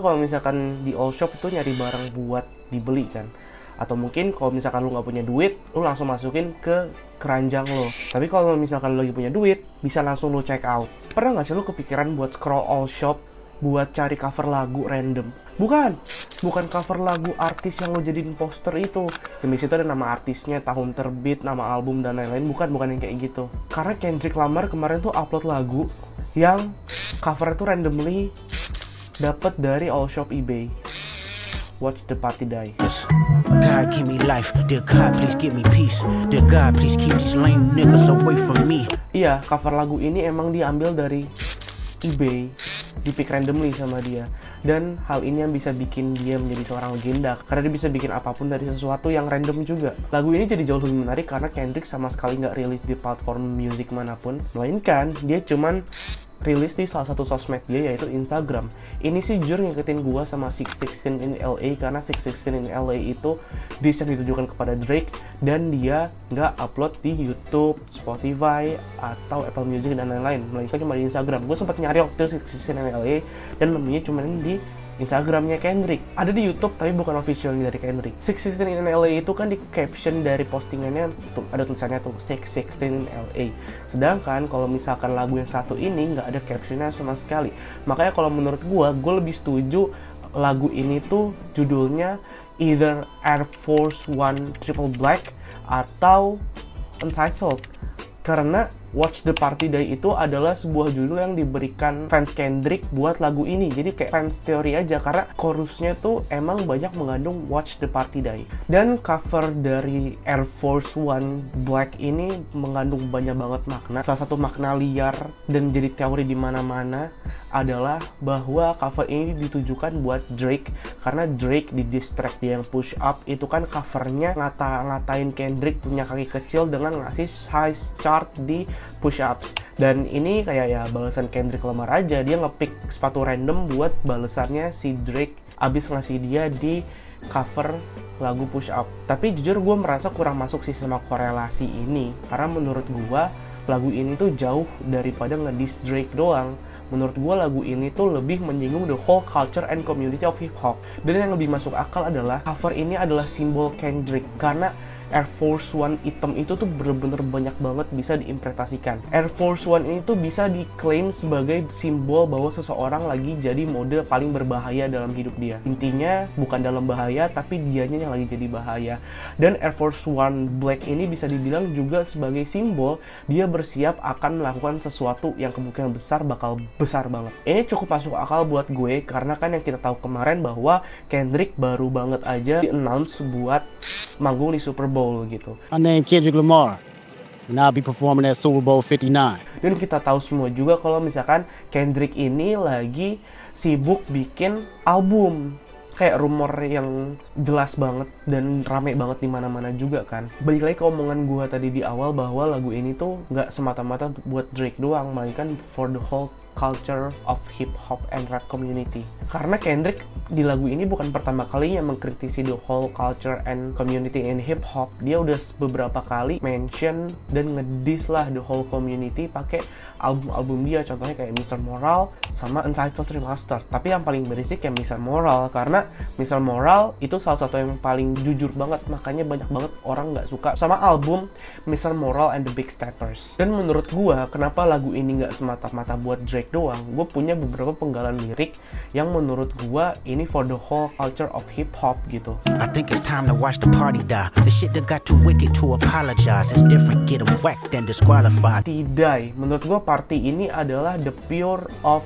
Kalau misalkan di all shop itu nyari barang buat dibeli kan, atau mungkin kalau misalkan lu nggak punya duit, lu langsung masukin ke keranjang lo. Tapi kalau misalkan lu lagi punya duit, bisa langsung lu check out. Pernah nggak sih lu kepikiran buat scroll all shop buat cari cover lagu random? Bukan cover lagu artis yang lo jadiin poster itu. Dan di situ ada nama artisnya, tahun terbit, nama album dan lain-lain. Bukan yang kayak gitu. Karena Kendrick Lamar kemarin tuh upload lagu yang cover itu randomly dapat dari all shop eBay. Watch the Party Die. God give me life, dear God please give me peace, dear God please keep these lame niggas away from me. Iya, cover lagu ini emang diambil dari eBay, di-pick randomly sama dia. Dan hal ini yang bisa bikin dia menjadi seorang legenda, karena dia bisa bikin apapun dari sesuatu yang random juga. Lagu ini jadi jauh lebih menarik karena Kendrick sama sekali nggak rilis di platform music manapun, melainkan dia cuman rilis di salah satu sosmed dia, yaitu Instagram. Ini sih jujur ngikutin gua sama 616 in LA, karena 616 in LA itu diss yang ditujukan kepada Drake, dan dia nggak upload di YouTube, Spotify, atau Apple Music dan lain-lain, melainkan cuma di Instagram. Gue sempat nyari waktu 616 in LA dan nemunya cuma di Instagramnya Kendrick. Ada di YouTube tapi bukan officialnya dari Kendrick. 616 in LA itu kan di caption dari postingannya tuh ada tulisannya tuh 616 in LA. Sedangkan kalau misalkan lagu yang satu ini nggak ada captionnya sama sekali. Makanya kalau menurut gue lebih setuju lagu ini tuh judulnya either Air Force One Triple Black atau Untitled. Karena Watch the Party Die itu adalah sebuah judul yang diberikan fans Kendrick buat lagu ini. Jadi kayak fans teori aja, karena chorusnya tuh emang banyak mengandung Watch the Party Die. Dan cover dari Air Force One Black ini mengandung banyak banget makna. Salah satu makna liar dan jadi teori di mana-mana adalah bahwa cover ini ditujukan buat Drake, karena Drake di diss track dia yang Push Up itu kan covernya ngatain Kendrick punya kaki kecil dengan ngasih high chart di push ups. Dan ini kayak ya balasan Kendrick Lamar aja, dia ngepick sepatu random buat balasannya si Drake abis ngasih dia di cover lagu Push Up. Tapi jujur gue merasa kurang masuk sih sama korelasi ini, karena menurut gue lagu ini tuh jauh daripada ngediss Drake doang. Menurut gue lagu ini tuh lebih menyinggung the whole culture and community of hip hop. Dan yang lebih masuk akal adalah cover ini adalah simbol Kendrick, karena Air Force One hitam itu tuh bener-bener banyak banget bisa diinterpretasikan. Air Force One ini tuh bisa diklaim sebagai simbol bahwa seseorang lagi jadi mode paling berbahaya dalam hidup dia. Intinya bukan dalam bahaya, tapi dianya yang lagi jadi bahaya. Dan Air Force One Black ini bisa dibilang juga sebagai simbol dia bersiap akan melakukan sesuatu yang kemungkinan besar bakal besar banget. Ini cukup masuk akal buat gue, karena kan yang kita tahu kemarin bahwa Kendrick baru banget aja di-announce buat manggung di Super Bowl gitu. My name Kendrick Lamar, and I'll be performing at Super Bowl 59. Dan kita tahu semua juga kalau misalkan Kendrick ini lagi sibuk bikin album. Kayak rumor yang jelas banget dan rame banget di mana-mana juga kan. Balik lagi ke omongan gua tadi di awal bahwa lagu ini tuh nggak semata-mata buat Drake doang, melainkan for the whole culture of hip hop and rap community. Karena Kendrick di lagu ini bukan pertama kalinya mengkritisi the whole culture and community in hip hop. Dia udah beberapa kali mention dan ngediss lah the whole community pakai album-album dia, contohnya kayak Mr. Moral sama Untitled Remastered. Tapi yang paling berisik ya Mr. Moral, karena Mr. Moral itu salah satu yang paling jujur banget, makanya banyak banget orang nggak suka sama album Mr. Moral and the Big Steppers. Dan menurut gua, kenapa lagu ini nggak semata-mata buat Drake doang, gue punya beberapa penggalan lirik yang menurut gue ini for the whole culture of hip hop gitu. I think it's time to watch the party die. The shit that got too wicked to apologize. It's different, get them whacked and disqualified. Tidak, menurut gue party ini adalah the pure of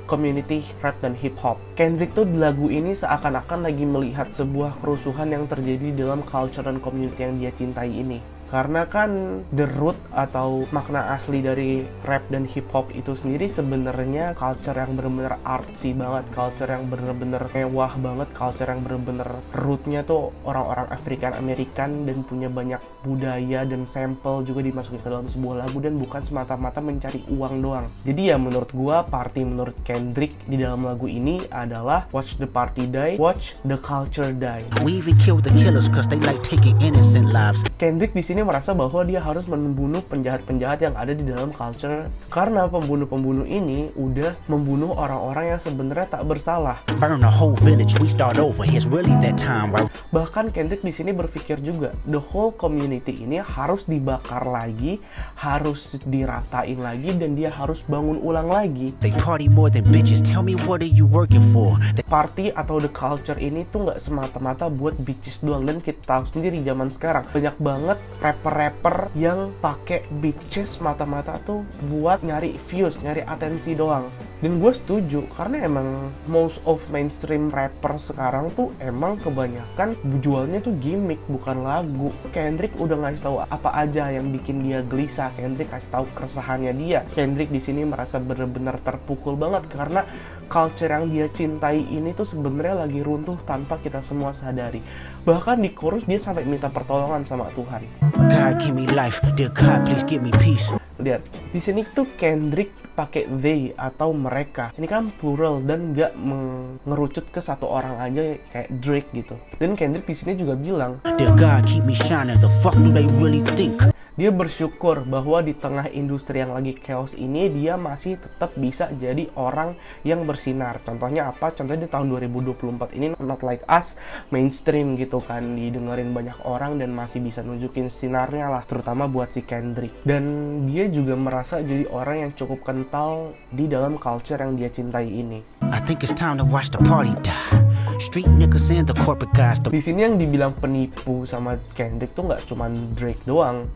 community rap dan hip hop. Kendrick tuh di lagu ini seakan-akan lagi melihat sebuah kerusuhan yang terjadi dalam culture dan community yang dia cintai ini. Karena kan the root atau makna asli dari rap dan hip hop itu sendiri sebenarnya culture yang bener-bener artsy banget, culture yang bener-bener mewah banget, culture yang bener-bener rootnya tuh orang-orang African American dan punya banyak budaya dan sampel juga dimasukin ke dalam sebuah lagu, dan bukan semata-mata mencari uang doang. Jadi ya menurut gua party menurut Kendrick di dalam lagu ini adalah watch the party die, watch the culture die. We even kill the killers cause they like taking innocent lives. Kendrick di sini sini merasa bahwa dia harus membunuh penjahat-penjahat yang ada di dalam culture, karena pembunuh-pembunuh ini udah membunuh orang-orang yang sebenarnya tak bersalah. Burn the whole village, we start over. It's really that time where Bahkan Kendrick di sini berpikir juga, the whole community ini harus dibakar lagi, harus diratain lagi, dan dia harus bangun ulang lagi. they party more than bitches. Tell me, what are you working for? Party atau the culture ini tuh nggak semata-mata buat bitches doang, dan kita tahu sendiri zaman sekarang banyak banget rapper-rapper yang pakai bitches mata-mata tuh buat nyari views, nyari atensi doang. Dan gue setuju, karena emang most of mainstream rapper sekarang tuh emang kebanyakan jualnya tuh gimmick, bukan lagu. Kendrick udah ngasih tahu apa aja yang bikin dia gelisah. Kendrick kasih tahu keresahannya dia. Kendrick di sini merasa benar-benar terpukul banget karena culture yang dia cintai ini tuh sebenarnya lagi runtuh tanpa kita semua sadari. Bahkan di chorus dia sampai minta pertolongan sama Tuhan. God give me life, dear God please give me peace. Lihat, di sini tuh Kendrick pakai they atau mereka. Ini kan plural dan nggak mengerucut ke satu orang aja kayak Drake gitu. Dan Kendrick di sini juga bilang, Dear God keep me shining. The fuck do they really think? dia bersyukur bahwa di tengah industri yang lagi chaos ini dia masih tetap bisa jadi orang yang bersinar. Contohnya apa? Contohnya di tahun 2024 ini Not Like Us mainstream gitu kan, didengerin banyak orang dan masih bisa nunjukin sinarnya lah, terutama buat si Kendrick. Dan dia juga merasa jadi orang yang cukup kental di dalam culture yang dia cintai ini. I think it's time to watch the party die. Street niggas and the corporate guys. Di sini yang dibilang penipu sama Kendrick tuh nggak cuman Drake doang,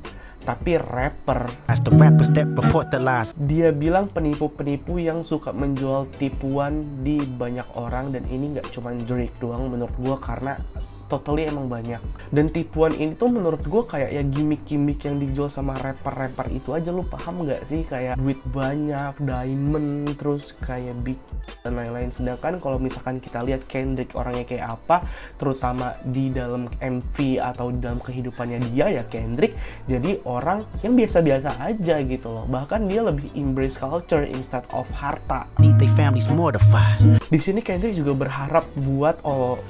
tapi rapper. As the rappers that report the lies. Dia bilang penipu-penipu yang suka menjual tipuan di banyak orang, dan ini nggak cuma Drake doang menurut gua, karena totally emang banyak. Dan tipuan ini tuh menurut gue kayak ya gimmick-gimmick yang dijual sama rapper-rapper itu aja. Lu paham nggak sih? Kayak duit banyak, diamond, terus kayak big dan lain-lain. Sedangkan kalau misalkan kita lihat Kendrick orangnya kayak apa, terutama di dalam MV atau di dalam kehidupannya dia, ya Kendrick jadi orang yang biasa-biasa aja gitu loh. Bahkan dia lebih embrace culture instead of harta. Need their families mortified. Di sini Kendrick juga berharap buat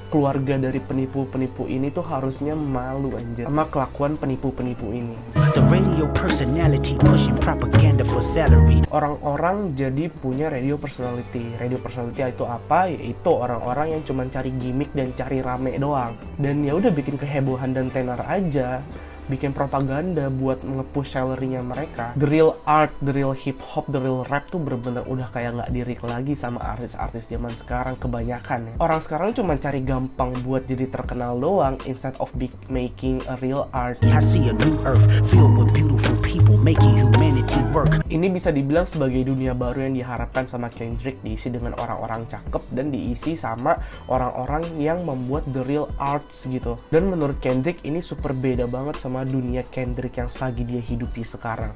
keluarga dari penipu-penipu ini tuh harusnya malu anjir sama kelakuan penipu-penipu ini. The radio personality pushing propaganda for salary. Orang-orang jadi punya radio personality. Radio personality itu apa? Yaitu orang-orang yang cuma cari gimmick dan cari rame doang. Dan ya udah bikin kehebohan dan tenar aja. Bikin propaganda buat nge-push salary-nya mereka. The real art, the real hip hop, the real rap tuh bener-bener udah kayak nggak dirik lagi sama artis-artis zaman sekarang kebanyakan ya. Orang sekarang cuma cari gampang buat jadi terkenal doang instead of making a real art. I see a new earth filled with beautiful people making humanity work. Ini bisa dibilang sebagai dunia baru yang diharapkan sama Kendrick, diisi dengan orang-orang cakep dan diisi sama orang-orang yang membuat the real arts gitu. Dan menurut Kendrick ini super beda banget sama dunia Kendrick yang lagi dia hidupi sekarang.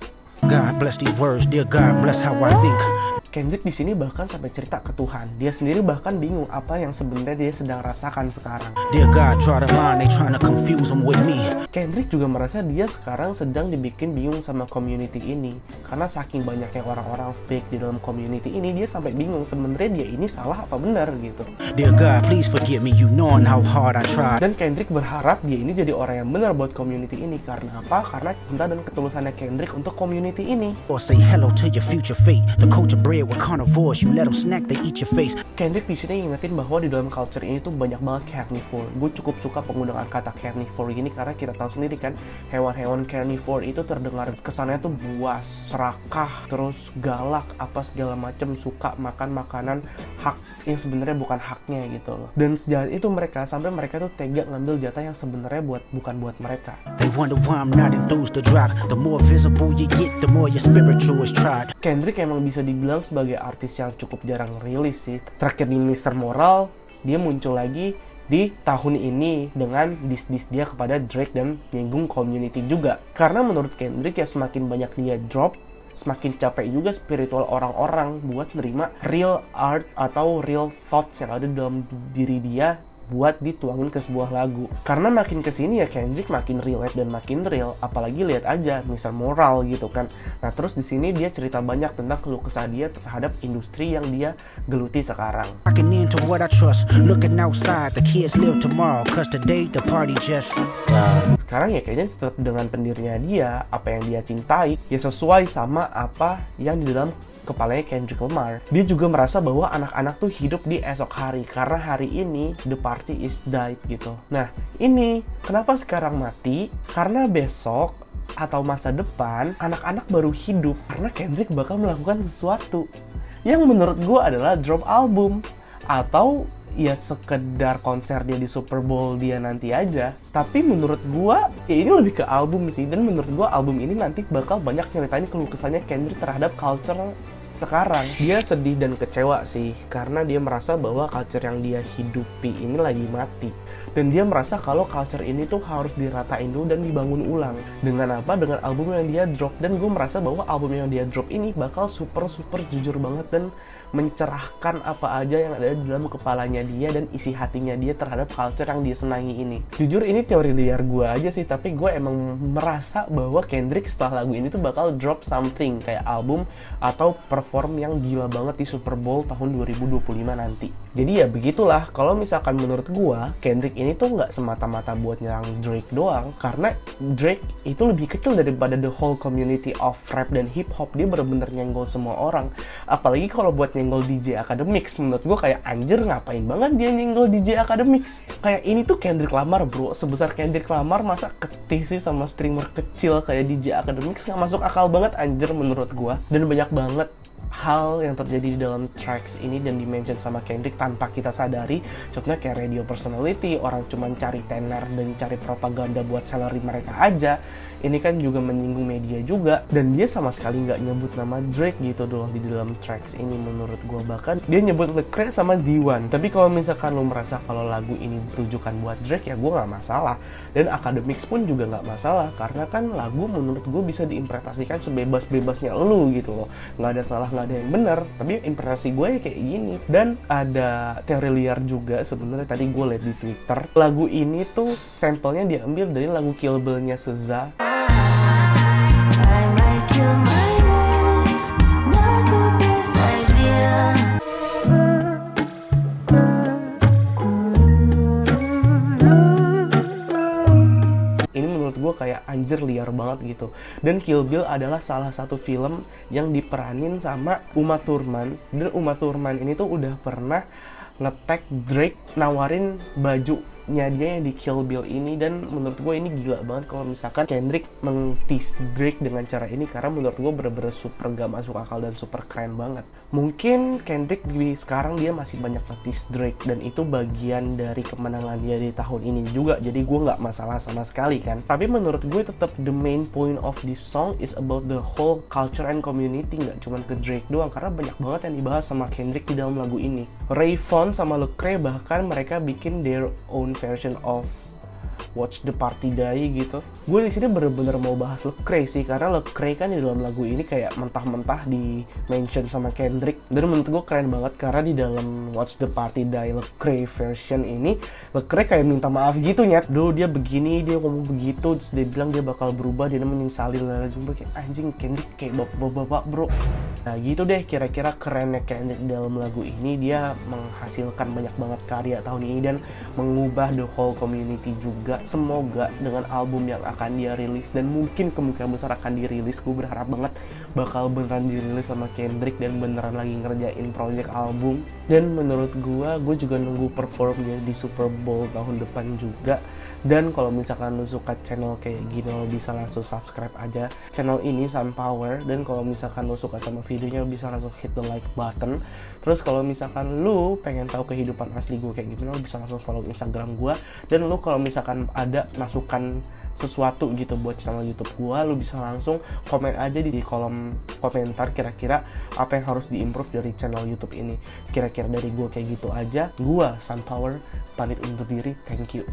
God bless these words, dear God bless how I think. Kendrick di sini bahkan sampai cerita ke Tuhan. Dia sendiri bahkan bingung apa yang sebenarnya dia sedang rasakan sekarang. Dear God, draw the line, they trying to confuse them with me. Kendrick juga merasa dia sekarang sedang dibikin bingung sama community ini. Karena saking banyaknya orang-orang fake di dalam community ini, dia sampai bingung sebenarnya dia ini salah apa benar gitu. Dear God, please forgive me, you knowing how hard I tried. Dan Kendrick berharap dia ini jadi orang yang benar buat community ini. Karena apa? Karena cinta dan ketulusannya Kendrick untuk community ini. Or say hello to your future fate. The culture bred with carnivores, you let them snack, they eat your face. Kendrick di sini ngingetin bahwa di dalam culture ini tuh banyak banget carnivore. Gue cukup suka penggunaan kata carnivore ini karena kita tahu sendiri kan, hewan-hewan carnivore itu terdengar kesannya tuh buas, serakah, terus galak, apa segala macam, suka makan makanan hak yang sebenarnya bukan haknya gitu loh. Dan sejahat itu mereka sampai mereka tuh tega ngambil jatah yang sebenarnya bukan buat mereka. They wonder why I'm not enthused to drop. The more visible you get, the more your spiritual is tried. Kendrick emang bisa dibilang sebagai artis yang cukup jarang rilis sih. Terakhir di Mr. Moral, dia muncul lagi di tahun ini dengan diss dia kepada Drake dan nyinggung community juga. Karena menurut Kendrick ya semakin banyak dia drop, semakin capek juga spiritual orang-orang buat nerima real art atau real thoughts yang ada dalam diri dia buat dituangin ke sebuah lagu. Karena makin kesini ya Kendrick makin relate dan makin real, apalagi lihat aja misal moral gitu kan. Nah terus di sini dia cerita banyak tentang keluh kesah dia terhadap industri yang dia geluti sekarang. Locking into what I trust, looking outside, the kids live tomorrow, cause today the party just Sekarang ya kayaknya tetap dengan pendirinya dia, apa yang dia cintai, ya sesuai sama apa yang di dalam kepalanya Kendrick Lamar. Dia juga merasa bahwa anak-anak tuh hidup di esok hari, karena hari ini the party is died gitu. Nah ini kenapa sekarang mati? Karena besok atau masa depan anak-anak baru hidup, karena Kendrick bakal melakukan sesuatu yang menurut gue adalah drop album atau ya sekedar konser dia di Super Bowl dia nanti aja. Tapi menurut gua ya ini lebih ke album sih, dan menurut gua album ini nanti bakal banyak nyeritain keluh kesahnya Kendrick terhadap culture sekarang. Dia sedih dan kecewa sih karena dia merasa bahwa culture yang dia hidupi ini lagi mati. Dan dia merasa kalau culture ini tuh harus diratain dulu dan dibangun ulang. Dengan apa? Dengan album yang dia drop. Dan gue merasa bahwa album yang dia drop ini bakal super jujur banget dan mencerahkan apa aja yang ada di dalam kepalanya dia dan isi hatinya dia terhadap culture yang dia senangi ini. Jujur ini teori liar gue aja sih, tapi gue emang merasa bahwa Kendrick setelah lagu ini tuh bakal drop something kayak album atau perform yang gila banget di Super Bowl tahun 2025 nanti. Jadi ya begitulah, kalau misalkan menurut gue Kendrick ini tuh nggak semata-mata buat nyerang Drake doang, karena Drake itu lebih kecil daripada the whole community of rap dan hip hop. Dia bener-bener nyenggol semua orang, apalagi kalau buat nyenggol DJ Akademiks. Menurut gue kayak anjir ngapain banget dia nyenggol DJ Akademiks. Kayak ini tuh Kendrick Lamar bro, sebesar Kendrick Lamar masa ketisi sama streamer kecil kayak DJ Akademiks, nggak masuk akal banget anjir menurut gue. Dan banyak banget hal yang terjadi di dalam tracks ini dan di-mention sama Kendrick tanpa kita sadari. Contohnya kayak radio personality, orang cuma cari tenar dan cari propaganda buat salary mereka aja. Ini kan juga menyinggung media juga, dan dia sama sekali nggak nyebut nama Drake gitu doang di dalam tracks ini menurut gue. Bahkan dia nyebut Lecrae sama D1. Tapi kalau misalkan lo merasa kalau lagu ini ditujukan buat Drake, ya gue nggak masalah. Dan Akademiks pun juga nggak masalah, karena kan lagu menurut gue bisa diinterpretasikan sebebas-bebasnya lo gitu loh. Nggak ada salah, nggak ada yang benar. Tapi interpretasi gue ya kayak gini. Dan ada teori liar juga sebenarnya, tadi gue liat di Twitter. Lagu ini tuh sampelnya diambil dari lagu Kill Bill-nya SZA. Kayak anjir liar banget gitu. Dan Kill Bill adalah salah satu film yang diperanin sama Uma Thurman, dan Uma Thurman ini tuh udah pernah nge-tag Drake nawarin bajunya dia yang di Kill Bill ini. Dan menurut gue ini gila banget kalau misalkan Kendrick meng-tease Drake dengan cara ini, karena menurut gue bener-bener super gak masuk akal dan super keren banget. Mungkin Kendrick sekarang dia masih banyak nge-tease Drake, dan itu bagian dari kemenangan dia di tahun ini juga, jadi gue gak masalah sama sekali kan. Tapi menurut gue tetap the main point of this song is about the whole culture and community, gak cuma ke Drake doang, karena banyak banget yang dibahas sama Kendrick di dalam lagu ini. Rayvon sama Lecrae bahkan mereka bikin their own version of Watch the Party Die gitu. Gue di sini bener-bener mau bahas Lecrae sih, karena Lecrae kan di dalam lagu ini kayak mentah-mentah di mention sama Kendrick, dan menurut gue keren banget karena di dalam Watch the Party Die Lecrae version ini Lecrae kayak minta maaf gitu nyet. Duh dia begini, dia ngomong begitu, terus dia bilang dia bakal berubah, dia menyesali dan jumpa kayak anjing Kendrick kayak bapak-bapak bro. Nah gitu deh kira-kira kerennya Kendrick dalam lagu ini. Dia menghasilkan banyak banget karya tahun ini dan mengubah the whole community juga. Semoga dengan album yang akan dia rilis, dan mungkin kemungkinan besar akan dirilis, gue berharap banget bakal beneran dirilis sama Kendrick dan beneran lagi ngerjain project album. Dan menurut gue juga nunggu perform dia di Super Bowl tahun depan juga. Dan kalau misalkan lo suka channel kayak gini, lo bisa langsung subscribe aja channel ini Sunpower. Dan kalau misalkan lo suka sama videonya, lo bisa langsung hit the like button. Terus kalau misalkan lo pengen tahu kehidupan asli gue kayak gimana, lo bisa langsung follow Instagram gue. Dan lo kalau misalkan ada masukan sesuatu gitu buat channel YouTube gue, lo bisa langsung komen aja di kolom komentar kira-kira apa yang harus diimprove dari channel YouTube ini. Kira-kira dari gue kayak gitu aja. Gue Sunpower pamit undur diri, thank you.